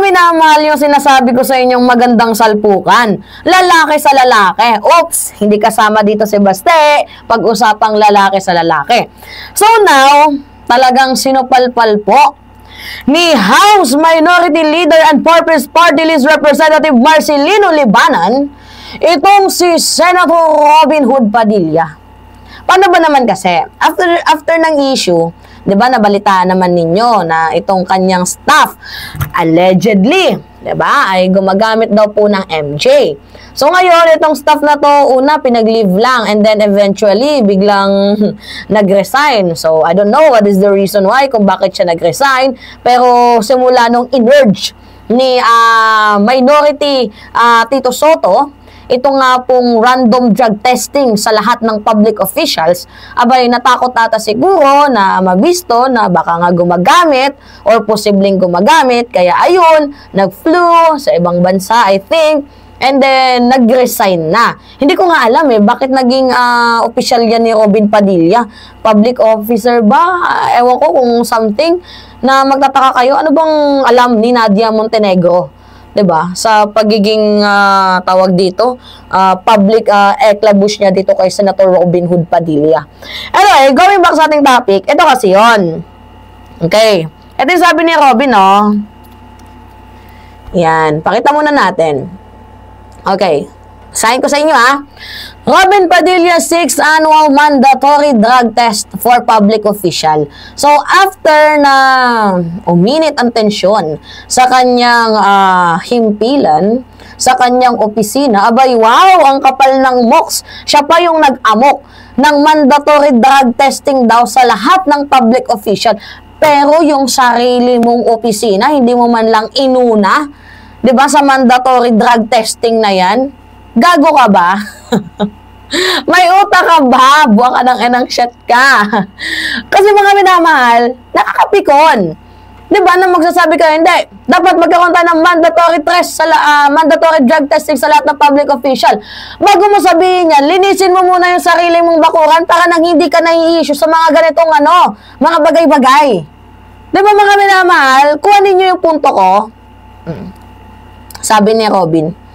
minamahal yung sinasabi ko sa inyong magandang salpukan. Lalaki sa lalaki. Oops, hindi kasama dito si Baste. Pag-usapang lalaki sa lalaki. So now, talagang sinupalpal po ni House Minority Leader and Purpose Party List Representative Marcelino Libanan itong si Senator Robin Hood Padilla. Paano ba naman kasi? After ng issue, di ba, nabalitaan naman ninyo na itong kanyang staff, allegedly, di ba, ay gumagamit daw po ng MJ. So ngayon, itong staff na to, una, pinag-leave lang, and then eventually, biglang nag-resign. So, I don't know what is the reason why, kung bakit siya nag-resign, pero simula nung in-urge ni Minority Tito Soto, ito nga pong random drug testing sa lahat ng public officials, abay natakot ata siguro na mabisto na baka nga gumagamit or posibleng gumagamit, kaya ayun, nag-flew sa ibang bansa, I think, and then nag-resign na. Hindi ko nga alam bakit naging official yan ni Robin Padilla. Public officer ba? Ewan ko kung something na magtataka kayo. Ano bang alam ni Nadia Montenegro? 'Di ba? Sa pagiging tawag dito, public eclabush niya dito kay Senator Robin Hood Padilla. Anyway, going back sa ating topic, ito kasi 'yon. Okay. Ito yung sabi ni Robin, no? Yan, pakita muna natin. Okay. Sahin ko sa inyo, Robin Padilla 6th annual mandatory drug test for public official. So, after na uminit ang tensyon sa kanyang himpilan, sa kanyang opisina, abay, wow, ang kapal ng moks. Siya pa yung nag-amok ng mandatory drug testing daw sa lahat ng public official. Pero yung sarili mong opisina, hindi mo man lang inuna, 'di ba, sa mandatory drug testing na yan? Gago ka ba? May utak ka ba? Buwa ka ng enang shot ka. Kasi mga minamahal, nakakapikon. Diba na magsasabi ka, hindi, dapat magkaroon tayo ng mandatory drug testing sa lahat ng public official. Bago mo sabihin yan, linisin mo muna yung sarili mong bakuran para nang hindi ka nai-issue sa mga ganitong mga bagay-bagay. Diba mga minamahal, kuha ninyo yung punto ko. Sabi ni Robin,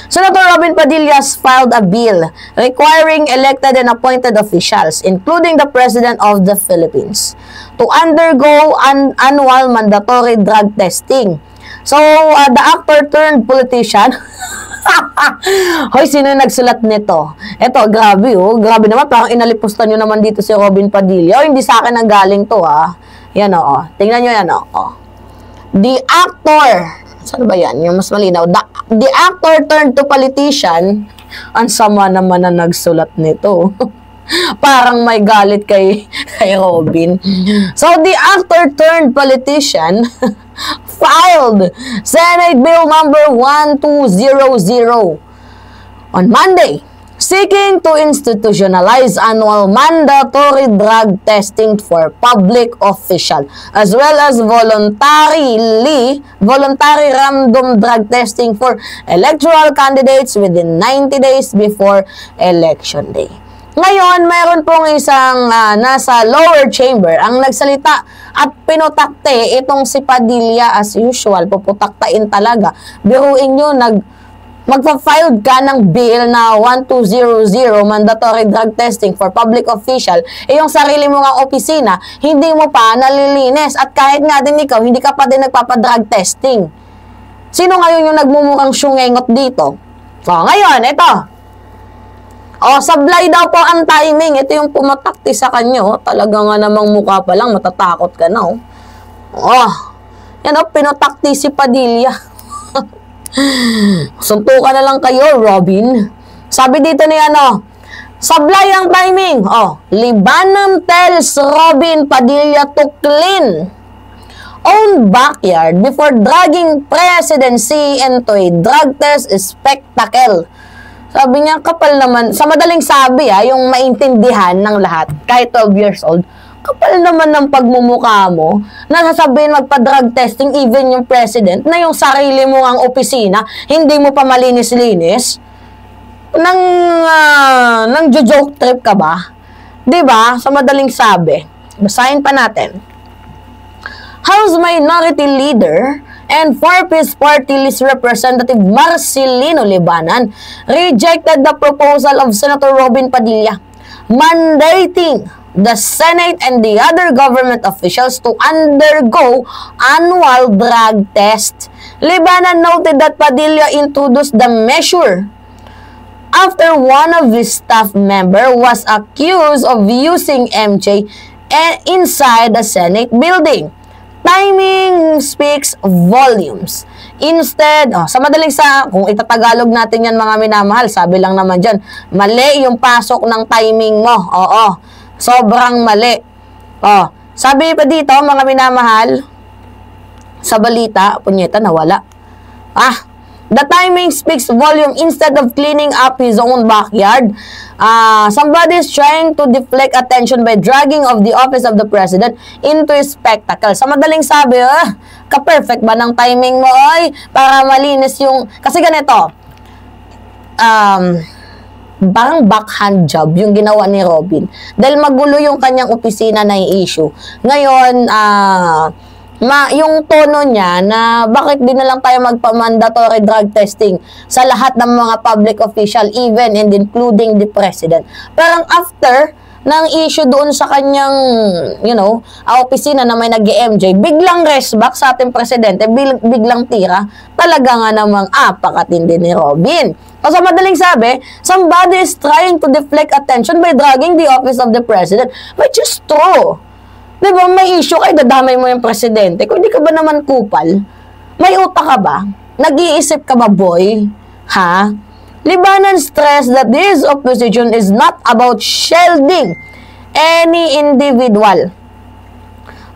Senator Robin Padilla filed a bill requiring elected and appointed officials, including the President of the Philippines, to undergo an annual mandatory drug testing. So, the actor turned politician, hoy, sino yung nagsulat nito? Eto, grabe grabe naman, parang inalipusta nyo naman dito si Robin Padilla. Hindi sa akin ang galing to, Yan tingnan nyo yan, The actor, saan ba yan? Yung mas malinaw. The actor turned to politician. Ang sama naman na nagsulat nito. Parang may galit kay Robin. So, the actor turned politician filed Senate Bill number 1200 on Monday, seeking to institutionalize annual mandatory drug testing for public official, as well as voluntary random drug testing for electoral candidates within 90 days before election day. Ngayon, mayroon pong isang nasa lower chamber ang nagsalita at pinutakte itong si Padilla as usual. Puputaktain talaga. Biruin nyo, magpa-file ka ng bill na 1200 mandatory drug testing for public official, yung sarili mo ng opisina, hindi mo pa nalilinis. At kahit nga din ikaw, hindi ka pa din nagpapadrug testing. Sino ngayon yung nagmumurang syungengot dito? Ngayon, ito. Sablay daw po ang timing. Ito yung pumatakti sa kanyo. Talaga nga namang mukha pa lang, matatakot ka na. Yan pinotakti si Padilla. Suntukan na lang kayo, Robin. Sabi dito ni sablay ang timing. Libanan tells Robin Padilla to clean own backyard before dragging presidency into a drug test spectacle. Sabi niya, kapal naman. Sa madaling sabi, yung maintindihan ng lahat, kahit 12 years old, kapal naman ng pagmumukha mo na sasabihin magpa-drug testing even yung president na yung sarili mo ang opisina, hindi mo pa malinis-linis. Nang joke trip ka ba? Diba? Sa madaling sabi. Basahin pa natin. House Minority Leader and 4-piece party list Representative Marcelino Libanan rejected the proposal of Senator Robin Padilla mandating the Senate and the other government officials to undergo annual drug test. Libanan noted that Padilla introduced the measure after one of his staff member was accused of using MJ inside the Senate building. Timing speaks volumes. Instead, sa madaling kung itatagalog natin yan mga minamahal, sabi lang naman dyan, mali yung pasok ng timing mo. Oo, sobrang mali. Sabi pa dito, mga minamahal, sa balita, punyeta, nawala. The timing speaks volume. Instead of cleaning up his own backyard, somebody is trying to deflect attention by dragging of the office of the president into a spectacle. Sa madaling sabi, ka-perfect ba ng timing mo, oy? Para malinis yung... Kasi ganito, parang backhand job yung ginawa ni Robin. Dahil magulo yung kanyang opisina na i-issue. Ngayon, yung tono niya na bakit di na lang tayo magpa-mandatory drug testing sa lahat ng mga public official, even and including the president. Parang after ng issue doon sa kanyang, opisina na may nag-MJ, biglang rest back sa ating presidente, biglang tira, talaga nga namang apakatindi ni Robin. O sa madaling sabi, somebody is trying to deflect attention by dragging the office of the president, which is true. Diba, may issue kayo, dadamay mo yung presidente. Kung hindi ka ba naman kupal, may utak ka ba? Nag-iisip ka ba, boy? Ha? Libanan stressed that this opposition is not about shielding any individual,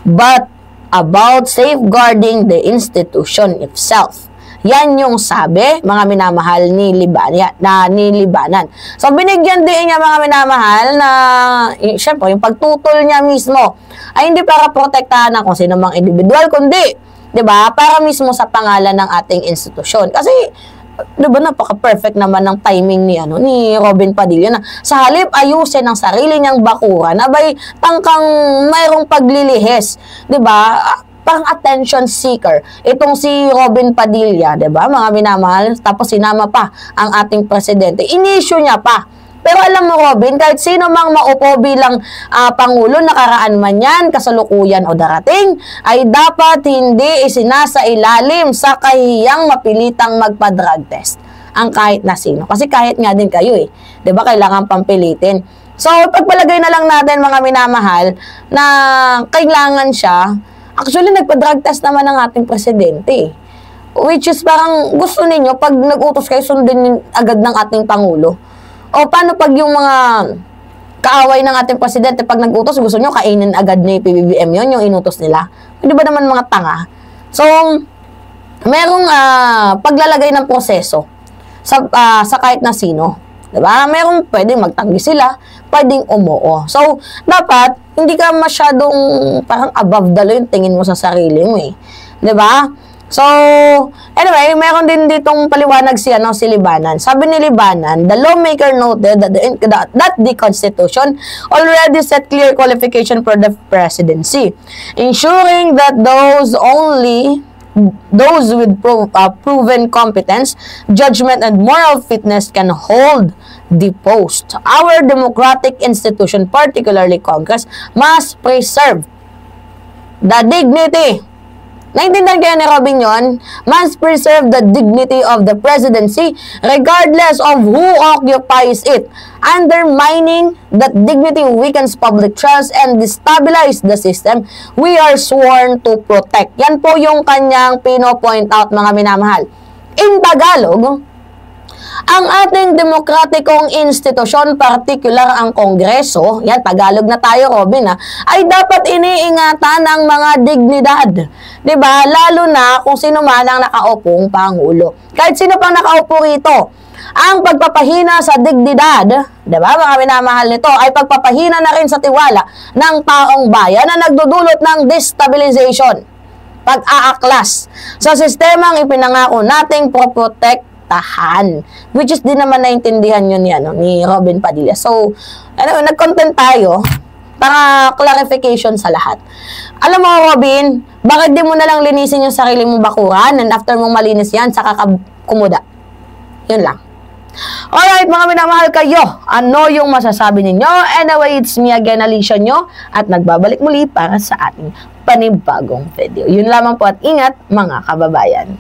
but about safeguarding the institution itself. Yan yung sabi, mga minamahal ni Libanan. So, binigyan din niya, mga minamahal, na, syempre, yung pagtutol niya mismo ay hindi para protektahan ng kung sino mang individual, kundi, diba, para mismo sa pangalan ng ating institusyon. Kasi, diba, napaka-perfect naman ng timing ni Robin Padilla na sa halip ayusin ang sarili niyang bakuran, abay, tangkang mayroong paglilihis, diba, parang attention seeker. Itong si Robin Padilla, 'di ba? Mga minamahal, tapos sinama pa ang ating presidente. Inisyu niya pa. Pero alam mo, Robin, kahit sino mang maupo bilang pangulo, nakaraan man yan, kasalukuyan o darating, ay dapat hindi isinasailalim sa kahiyang mapilitang magpa-drug test ang kahit na sino. Kasi kahit nga din kayo 'di ba? Kailangan pampilitin. So, pagpalagay na lang natin, mga minamahal, na kailangan siya. Actually, nagpa-drug test naman ang ating presidente. Which is parang gusto ninyo, pag nag-utos kayo, sundin agad ng ating Pangulo. O paano pag yung mga kaaway ng ating presidente, pag nag-utos, gusto nyo kainin agad ni PBBM yun, yung inutos nila? Hindi ba naman mga tanga? So, merong paglalagay ng proseso sa kahit na sino. Diba? Merong pwedeng magtanggi sila, pwedeng umuo. So, dapat, hindi ka masyadong parang above the law yung tingin mo sa sarili mo Diba? So, anyway, meron din ditong paliwanag si Libanan. Sabi ni Libanan, the lawmaker noted that the Constitution already set clear qualification for the presidency, ensuring that those with proven competence, judgment, and moral fitness can hold the post. Our democratic institution, particularly Congress, must preserve the dignity. Naintindihan kayo ni Robin yun? Must preserve the dignity of the presidency regardless of who occupies it. Undermining that dignity weakens public trust and destabilize the system we are sworn to protect. Yan po yung kanyang pino-point out, mga minamahal. In Tagalog, ang ating demokratikong institusyon, particular ang Kongreso, yan, Tagalog na tayo, Robin, ay dapat iniingatan ng mga dignidad. Diba? Lalo na kung sino man ang nakaupong Pangulo. Kahit sino pang nakaupo rito, ang pagpapahina sa dignidad, diba, mga minamahal nito, ay pagpapahina na rin sa tiwala ng taong bayan na nagdudulot ng destabilization, pag-aaklas sa sistemang ipinangako nating protektahan, which is din naman naintindihan yun ni Robin Padilla. So, anyway, nag-content tayo para clarification sa lahat. Alam mo, Robin, bakit di mo na lang linisin yung sarili mong bakuran and after mong malinis yan, saka ka kumuda? Yun lang. Alright, mga minamahal kayo, ano yung masasabi ninyo? Anyway, it's me again, Alicia nyo, at nagbabalik muli para sa ating panibagong video. Yun lamang po at ingat, mga kababayan.